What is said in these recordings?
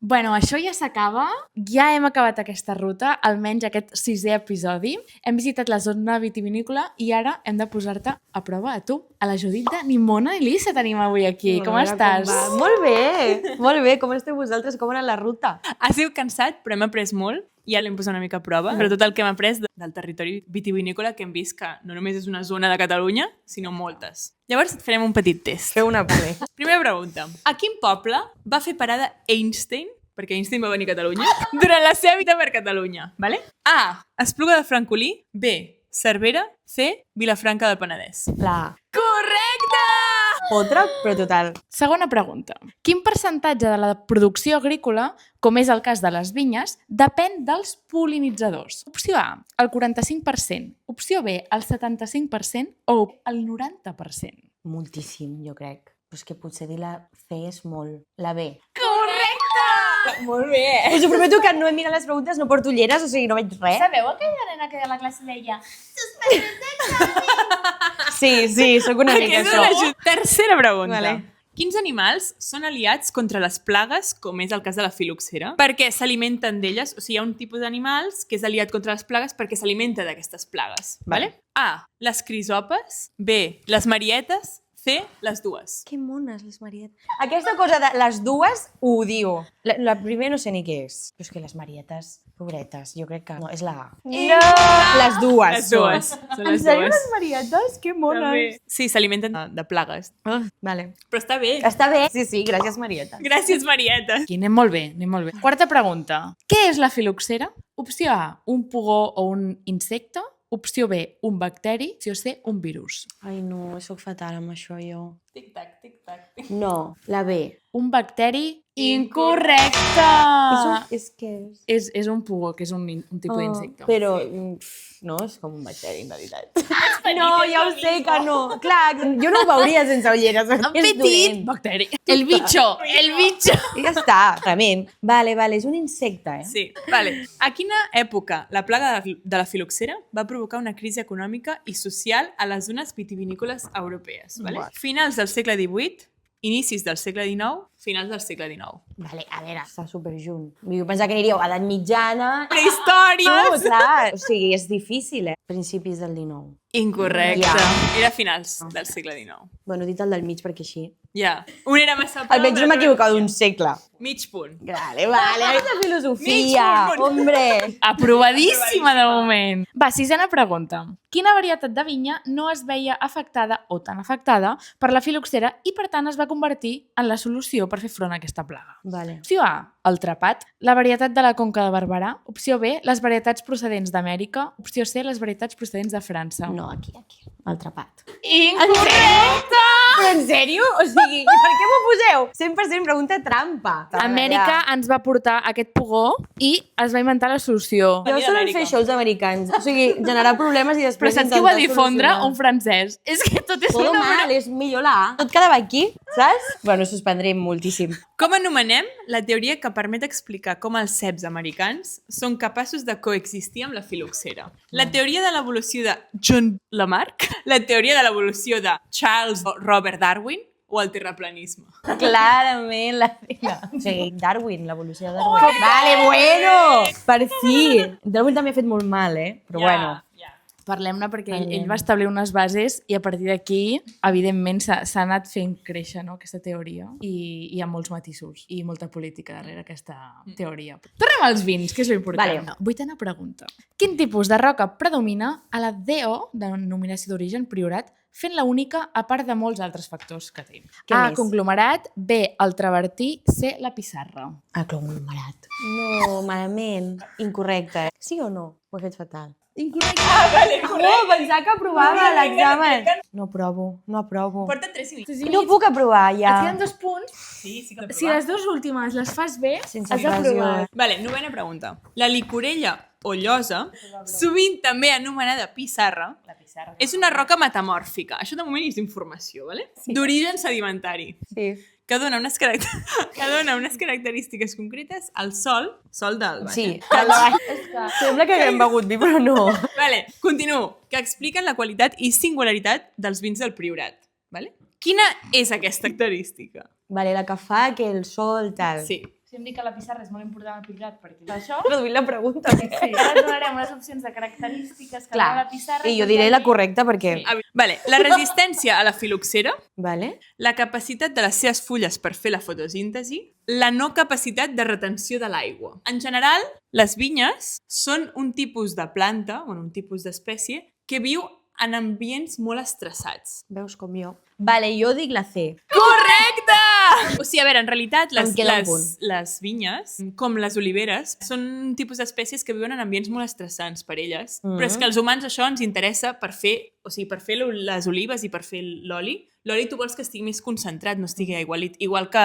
Bueno, això ja s'acaba. Ja hem acabat aquesta ruta, almenys aquest 6è episodi. Hem visitat la zona vitivinícola i ara hem de posar-te a prova a tu, a la Judit de ni Mona ni Lisa tenim avui aquí. Com estàs? Molt bé. Com esteu vosaltres? Com ha anat la ruta? Ha sigut cansat, però hem après molt. Ja l'hem posat una mica a prova, però tot el que hem après del territori vitivinícola que hem vist que no només és una zona de Catalunya, sinó moltes. Llavors et farem un petit test. Feu una primer. Primera pregunta. A quin poble va fer parada Einstein, perquè Einstein va venir a Catalunya, durant la seva vida per Catalunya? Vale? A. Espluga de Francolí. B. Cervera. C. Vilafranca del Penedès. La Correcte! Otra, però total. Segona pregunta. Quin percentatge de la producció agrícola, com és el cas de les vinyes, depèn dels pol·linitzadors? Opció A, el 45%. Opció B, el 75% o el 90%. Moltíssim, jo crec. Però és que potser dir la C és molt. La B. Correcte! Molt bé. Us ho prometo que no he mirat les preguntes, no porto ulleres, o sigui, no veig res. Sabeu aquella nena que a la classe deia Sí, sóc una mica Aquesta és això. la tercera pregunta. Vale. Quins animals són aliats contra les plagues, com és el cas de la filoxera? Perquè s'alimenten d'elles, o sigui, hi ha un tipus d'animals que és aliat contra les plagues perquè s'alimenta d'aquestes plagues. Vale? A. Les crisopes. B. Les marietes. C. Les dues. Que mones, les marietes. Aquesta cosa de les dues ho odio. La primera no sé ni què és. Però és que les marietes, pobretes, jo crec que... No, és la A. No! Les dues. Les dues. Són les dues. marietes? Que També. Sí, s'alimenten de plagues. Vale. Però està bé. Està bé. Sí, gràcies, Marieta. Gràcies, Marieta. Aquí anem molt bé, anem molt bé. Quarta pregunta. Què és la filoxera? Opció A, un pugó o un insecte. Opció B, un bacteri. Opció C, un virus. Ai, no, sóc fatal amb això, jo. Tic-tac, tic-tac. No, la B. Un bacteri incorrecte! És que és... És un pugó, que és un tipus d'insecte. Però, no, és com un bacteri, en veritat. No, ja ho sé que no. Clar, jo no ho veuria sense ulleres. Un petit bacteri. El bicho, el bicho. I ja està, realment. Vale, és un insecte, eh? Sí, vale. A quina època la plaga de la filoxera va provocar una crisi econòmica i social a les zones vitivinícoles europees? Vale? Finals del segle XVIII, inicis del segle XIX, finals del segle XIX. Vale, a veure, està superjunt. Jo pensava que aniríeu a edat mitjana... Prehistòries! No, clar. O sigui, és difícil, eh? Principis del XIX. Incorrecte. Ja. Era finals del segle XIX. Bueno, he dit el del mig perquè així... Ja. Un era massa prou. Almenys no m'he equivocat d'un segle. Mig punt. Vale, aquesta filosofia, Mig punt. hombre. Aprovadíssima de moment. Va, sisena pregunta. Quina varietat de vinya no es veia afectada o tan afectada per la filoxera i per tant es va convertir en la solució per fer front a aquesta plaga? Vale. Opció A, el trapat. La varietat de la Conca de Barberà. Opció B, les varietats procedents d'Amèrica. Opció C, les varietats procedents de França. No, aquí. El trapat. Incorrecte! Però en sèrio? O sigui, per què m'ho poseu? 100% pregunta trampa. Amèrica ens va portar aquest pugó i es va inventar la solució. Ja ho solen fer això els americans. O sigui, generar problemes i Però després saps qui ho va intentar difondre? solucionar. Un francès. És que tot és Todo una mal, és millor la A. Tot quedava aquí, saps? Bueno, suspendrem moltíssim. Com anomenem la teoria que permet explicar com els ceps americans són capaços de coexistir amb la filoxera? La teoria de l'evolució de John Lamarck, la teoria de l'evolució de Charles Robert Darwin o el terraplanisme? Clarament la O sigui, Darwin, l'evolució de Darwin. Vale, bueno! Per fi! Darwin també ha fet molt mal, Però bueno. Parlem-ne perquè ell va establir unes bases i a partir d'aquí, evidentment, s'ha anat fent créixer, no, aquesta teoria i hi ha molts matisos i molta política darrere aquesta teoria. Tornem als vins, que és important. Vale. Vuitena pregunta. Quin tipus de roca predomina a la DO, denominació d'origen Priorat, fent-la única a part de molts altres factors que tenim? Què A, més? conglomerat, B, el travertí, C, la pissarra. El conglomerat. No, malament. Incorrecte. Sí o no? Ho he fet fatal. Incorrecte. Vale, No, pensava que aprovava l'examen. No aprovo. Porta 3 i mig. No puc aprovar, Et ja. queden 2 punts. Sí, sí que Si les dues últimes les fas bé, Sense has d'aprovar. pressió. Vale, novena pregunta. La licorella o llosa, sovint també anomenada pissarra, és una roca metamòrfica. Això de moment és informació, vale? D'origen sedimentari. Sí. Que dona unes característiques concretes al sol del bany. Sí. Sembla que haguem begut vi, però no. Vale, continuo. Que expliquen la qualitat i singularitat dels vins del Priorat. Vale? Quina és aquesta característica? Vale, la que fa que el sol, tal. Sí. Si em dic que la pissarra és molt important al Priorat, perquè això... Traduint la pregunta. Sí, ara et donarem unes opcions de característiques que Clar, dona la pissarra. i jo diré la correcta perquè... Sí. Vale, la resistència a la filoxera, Vale? la capacitat de les seves fulles per fer la fotosíntesi, la no capacitat de retenció de l'aigua. En general, les vinyes són un tipus de planta, bueno, un tipus d'espècie, que viu en ambients molt estressats. Veus com jo. Vale, jo dic la C. Correcte! O sigui, a veure, en realitat, Em queda un punt. les vinyes, com les oliveres, són un tipus d'espècies que viuen en ambients molt estressants per elles. Però és que als humans això ens interessa per fer, o sigui, per fer les olives i per fer l'oli. L'oli tu vols que estigui més concentrat, no estigui aigualit. Igual que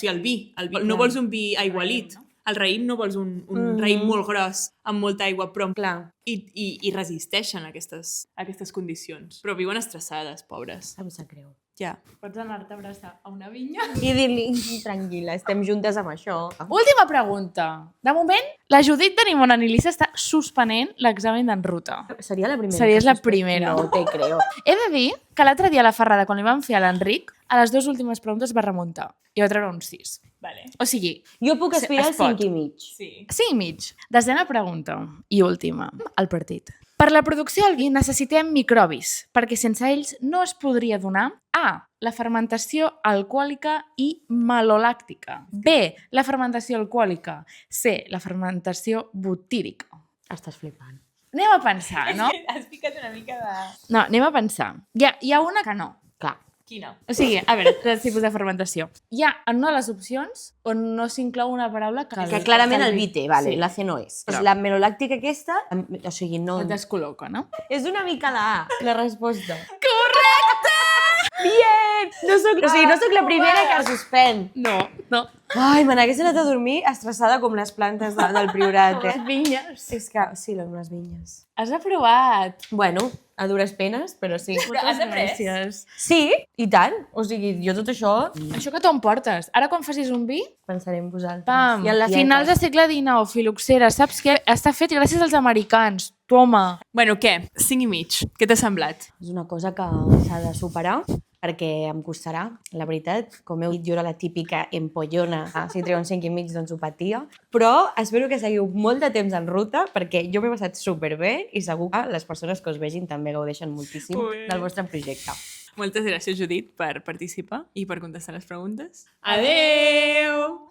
el vi. No vols un vi aigualit. El raïm no vols un raïm molt gros amb molta aigua, però Clar. i resisteixen aquestes condicions. Però viuen estressades, pobres. Em sap greu. Ja. Pots anar-te a abraçar a una vinya. I dir-li, tranquil·la, estem juntes amb això. Última pregunta. De moment, la Judit de Nimona Nilissa està suspenent l'examen d'en ruta. Seria la primera. Series que la suspens? primera. No te creo. He de dir que l'altre dia a la Ferrada, quan li vam fer a l'Enric, a les 2 últimes preguntes va remuntar. I va treure un 6. Vale. O sigui, Jo puc aspirar al Es pot. 5 i mig. Sí. 5 i mig. Desena pregunta. I última. El partit. Per la producció del vi necessitem microbis, perquè sense ells no es podria donar A. La fermentació alcohòlica i malolàctica. B. La fermentació alcohòlica. C. La fermentació butírica. Estàs flipant. Anem a pensar, no? Has picat una mica de... No, anem a pensar. Hi ha una que no. Clar. Quina? O sigui, a veure, tres tipus de fermentació. Hi ha en una de les opcions on no s'inclou una paraula Que clarament el vi té, vale, Sí. la C no és. Però- La melolàctica aquesta, o sigui, no... Et descol·loca, no? És una mica la A, la resposta. Correcte! Bien! No soc, o sigui, no soc la primera que suspèn. No. Ai, me n'hagués anat a dormir estressada com les plantes del Priorat, Les vinyes. És que, sí, les vinyes. Has aprovat. Bueno, a dures penes, però sí. has après? Gràcies. Sí, i tant. O sigui, jo tot això Això que t'ho emportes. Ara quan facis un vi, pensaré en vosaltres. pam, I en la finals de segle XIX, filoxera, saps què? Està fet gràcies als americans. Toma. Bueno, què? 5 i mig. Què t'ha semblat? És una cosa que s'ha de superar perquè em costarà, la veritat. Com heu dit, jo era la típica empollona. Si treu un 5 i mig, doncs ho patia. Però espero que seguiu molt de temps en ruta perquè jo m'he passat superbé i segur que les persones que us vegin també gaudeixen moltíssim Ui. del vostre projecte. Moltes gràcies, Judit, per participar i per contestar les preguntes. Adeu!